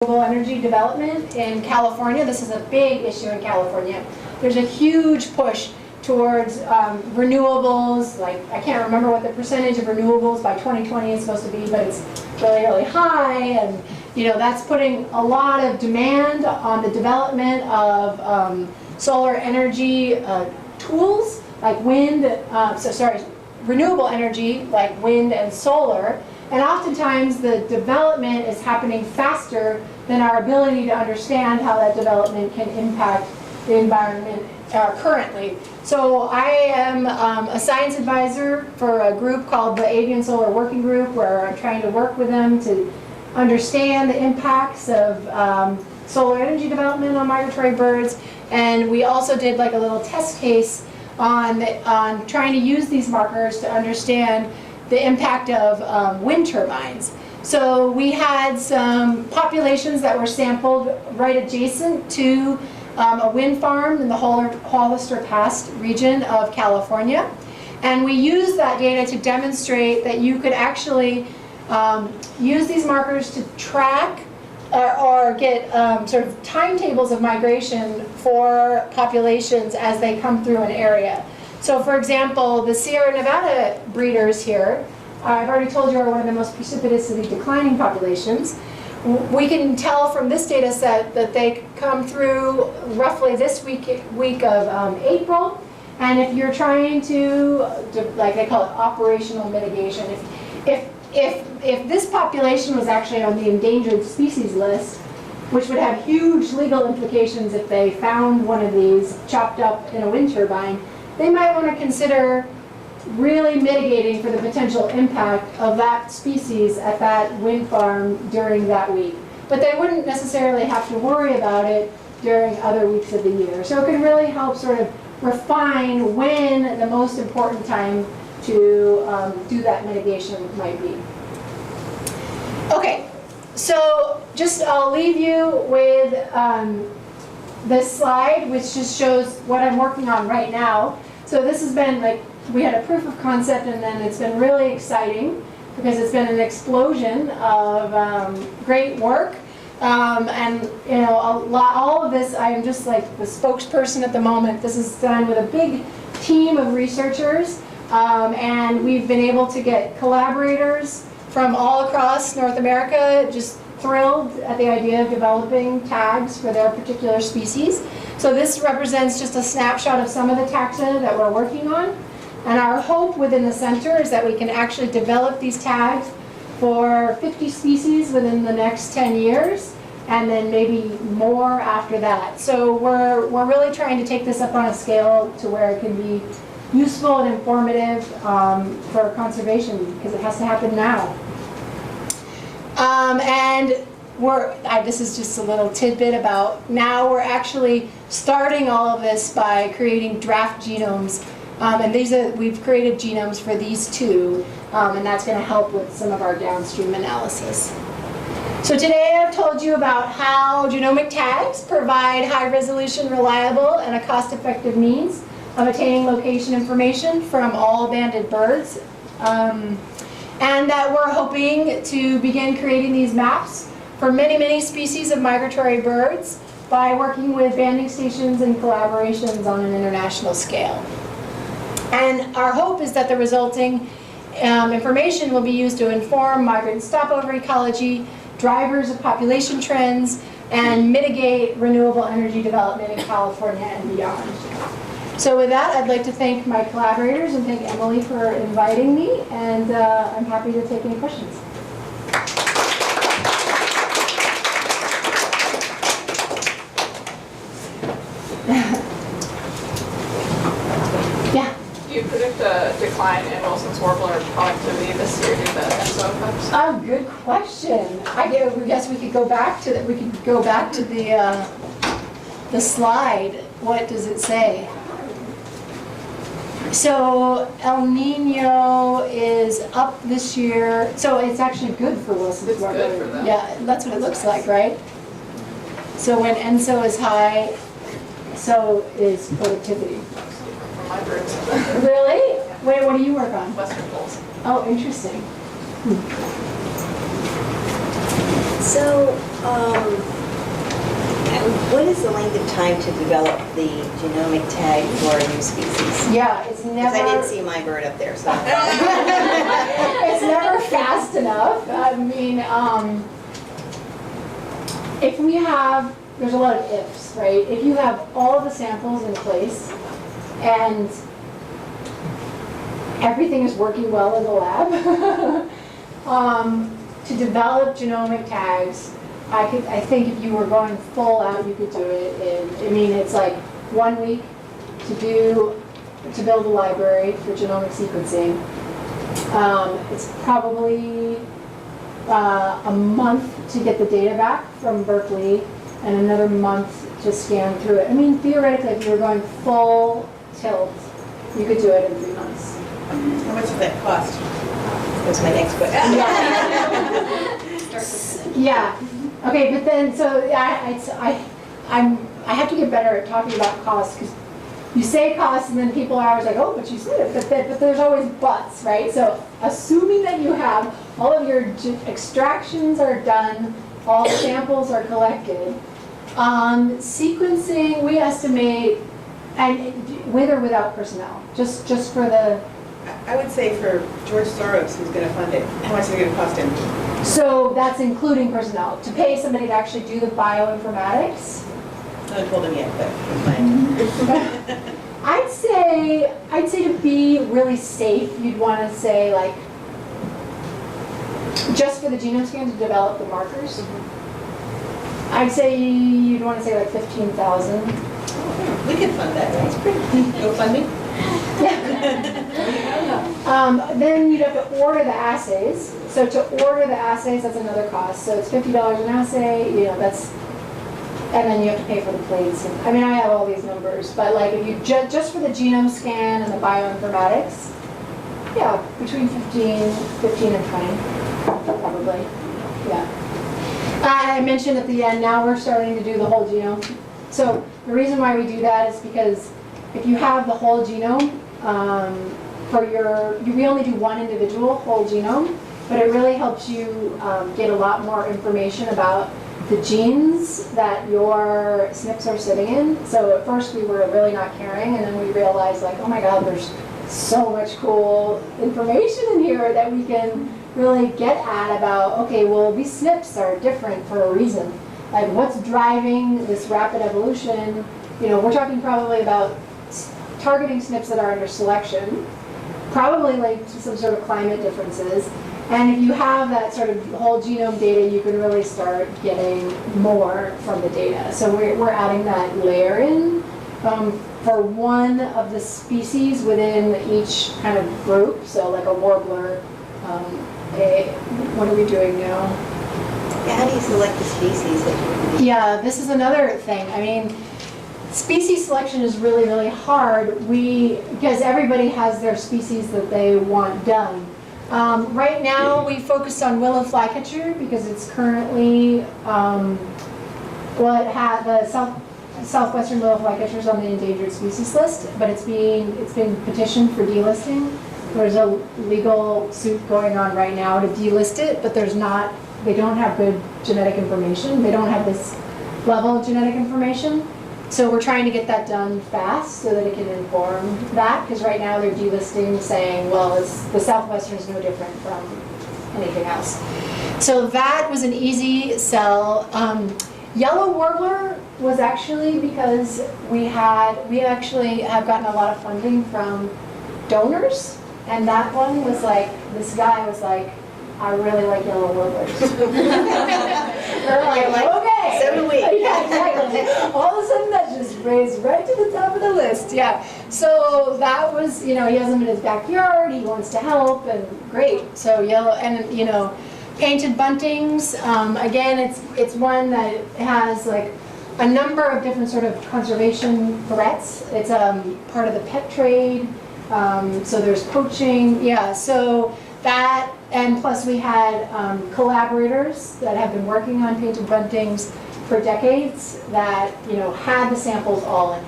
renewable energy development in California. This is a big issue in California. There's a huge push towards renewables. Like, I can't remember what the percentage of renewables by 2020 is supposed to be, but it's really, really high. And that's putting a lot of demand on the development of solar energy tools, like renewable energy, like wind and solar. And oftentimes the development is happening faster than our ability to understand how that development can impact the environment currently. So I am a science advisor for a group called the Avian Solar Working Group, where I'm trying to work with them to understand the impacts of solar energy development on migratory birds. And we also did like a little test case on trying to use these markers to understand the impact of wind turbines. So we had some populations that were sampled right adjacent to a wind farm in the Hollister Pass region of California. And we used that data to demonstrate that you could actually use these markers to track or get sort of timetables of migration for populations as they come through an area. So for example, the Sierra Nevada breeders here, I've already told you, are one of the most precipitously declining populations. We can tell from this data set that they come through roughly this week of April. And if you're trying to, like they call it operational mitigation, if this population was actually on the endangered species list, which would have huge legal implications if they found one of these chopped up in a wind turbine, they might want to consider really mitigating for the potential impact of that species at that wind farm during that week. But they wouldn't necessarily have to worry about it during other weeks of the year. So it can really help sort of refine when the most important time to do that mitigation might be. Okay, so I'll leave you with this slide, which just shows what I'm working on right now. So this has been like, we had a proof of concept, and then it's been really exciting because it's been an explosion of great work. And all of this, I am just like the spokesperson at the moment. This is done with a big team of researchers, and we've been able to get collaborators from all across North America, just thrilled at the idea of developing tags for their particular species. So this represents just a snapshot of some of the taxa that we're working on. And our hope within the center is that we can actually develop these tags for 50 species within the next 10 years, and then maybe more after that. So we're really trying to take this up on a scale to where it can be useful and informative for conservation, because it has to happen now. This is just a little tidbit about now we're actually starting all of this by creating draft genomes. And we've created genomes for these two, and that's going to help with some of our downstream analysis. So today I've told you about how genomic tags provide high-resolution, reliable, and a cost-effective means of attaining location information from all banded birds. And that we're hoping to begin creating these maps for many, many species of migratory birds by working with banding stations and collaborations on an international scale. And our hope is that the resulting information will be used to inform migrant stopover ecology, drivers of population trends, and mitigate renewable energy development in California and beyond. So with that, I'd like to thank my collaborators and thank Emily for inviting me, and I'm happy to take any questions. Yeah? Do you predict a decline in Wilson's warbler productivity this year due to ENVS effects? Oh, good question. I guess we could go back to that. We could go back to the slide. What does it say? So El Nino is up this year. So it's actually good for Wilson's warbler. It's good for them. Yeah, that's what it looks like, right? So when ENSO is high, so is productivity. For my birds. Really? Wait, what do you work on? Western poles. Oh, interesting. So, what is the length of time to develop the genomic tag for a new species? Yeah, it's Because never. I didn't see my bird up there, so. It's never fast enough. I mean, if we have, there's a lot of ifs, right? If you have all the samples in place and everything is working well in the lab, to develop genomic tags, I think if you were going full out, you could do it in, I mean, it's like 1 week to build a library for genomic sequencing. It's probably a month to get the data back from Berkeley and another month to scan through it. I mean, theoretically, if you were going full tilt, you could do it in 3 months. How much does that cost? That's my next question. Yeah. Okay, but then, so I have to get better at talking about cost, because you say cost and then people are always like, oh, but you said it, but there's always buts, right? So assuming that you have all of your extractions are done, all the samples are collected, sequencing, we estimate, and with or without personnel, just for the. I would say for George Soros, who's going to fund it, how much is it going to cost him? So that's including personnel, to pay somebody to actually do the bioinformatics. I haven't told him yet, but I'm fine. I'd say to be really safe, you'd want to say like, just for the genome scan to develop the markers, I'd say you'd want to say like 15,000. We can fund that, right? It's pretty. No funding? Then you'd have to order the assays. So to order the assays, that's another cost. So it's $50 an assay, you know, that's, and then you have to pay for the plates. And, I mean, I have all these numbers, but like if you just for the genome scan and the bioinformatics, yeah, between 15 and 20, probably, yeah. I mentioned at the end, now we're starting to do the whole genome. So the reason why we do that is because if you have the whole genome, we only do one individual whole genome, but it really helps you get a lot more information about the genes that your SNPs are sitting in. So at first we were really not caring, and then we realized like, oh my God, there's so much cool information in here that we can really get at about, okay, well these SNPs are different for a reason. Like what's driving this rapid evolution? You know, we're talking probably about targeting SNPs that are under selection, probably linked to some sort of climate differences. And if you have that sort of whole genome data, you can really start getting more from the data. So we're adding that layer in for one of the species within each kind of group. So like a warbler, what are we doing now? Yeah, how do you select the species that you Yeah, this is another thing. I mean, species selection is really, really hard. Because everybody has their species that they want done. Right now, we focused on willow flycatcher because it's currently, the southwestern willow flycatcher is on the endangered species list, but it's been petitioned for delisting. There's a legal suit going on right now to delist it, but they don't have good genetic information. They don't have this level of genetic information. So we're trying to get that done fast so that it can inform that, because right now they're delisting saying, well, the Southwestern is no different from anything else. So that was an easy sell. Yellow warbler was actually because we actually have gotten a lot of funding from donors, and that one was like, this guy was like, I really like yellow warblers. They're like, okay. 7 weeks. Yeah, exactly. All of a sudden that just raised right to the top of the list. Yeah. So that was, he has them in his backyard. He wants to help, and great. So yellow, and painted buntings. Again, it's one that has like a number of different sort of conservation threats. It's part of the pet trade. So there's poaching. Yeah. So that. And plus we had collaborators that have been working on painted buntings for decades that, had the samples all in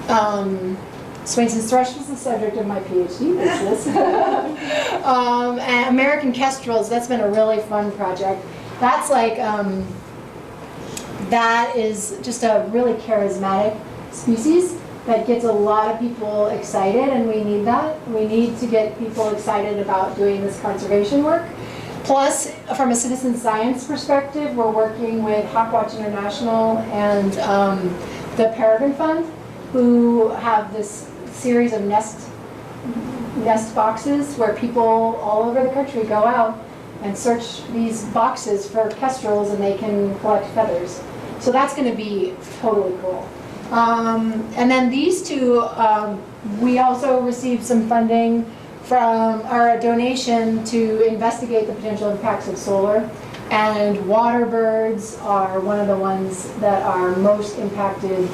hand. Swainson's thrush was the subject of my PhD thesis. And American kestrels, that's been a really fun project. That's like, that is just a really charismatic species that gets a lot of people excited, and we need that. We need to get people excited about doing this conservation work. Plus, from a citizen science perspective, we're working with Hawkwatch International and the Peregrine Fund, who have this series of nest boxes where people all over the country go out and search these boxes for kestrels, and they can collect feathers. So that's going to be totally cool. And then these two, we also received some funding from our donation to investigate the potential impacts of solar. And water birds are one of the ones that are most impacted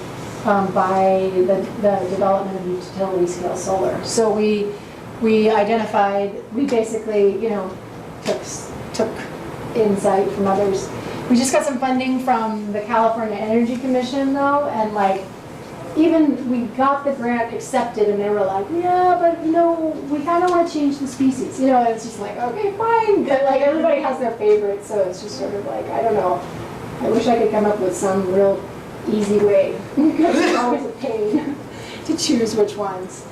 by the development of utility scale solar. So we identified, we basically, took insight from others. We just got some funding from the California Energy Commission though, and even we got the grant accepted, and they were like, yeah, but we kind of want to change the species. It's just like, okay, fine. But, everybody has their favorites, so it's just sort of like, I don't know. I wish I could come up with some real easy way, because it's always a pain to choose which ones.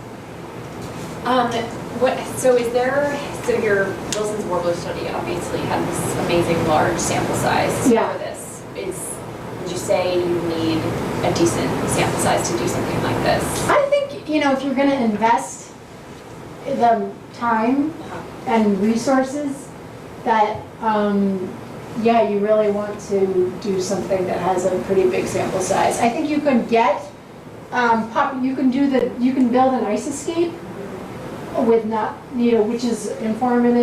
So your Wilson's Warbler study obviously had this amazing large sample size Yeah. for this. Would you say you need a decent sample size to do something like this? I think, if you're going to invest the time and resources, that, you really want to do something that has a pretty big sample size. I think you can get, you can build an ice escape with which is informative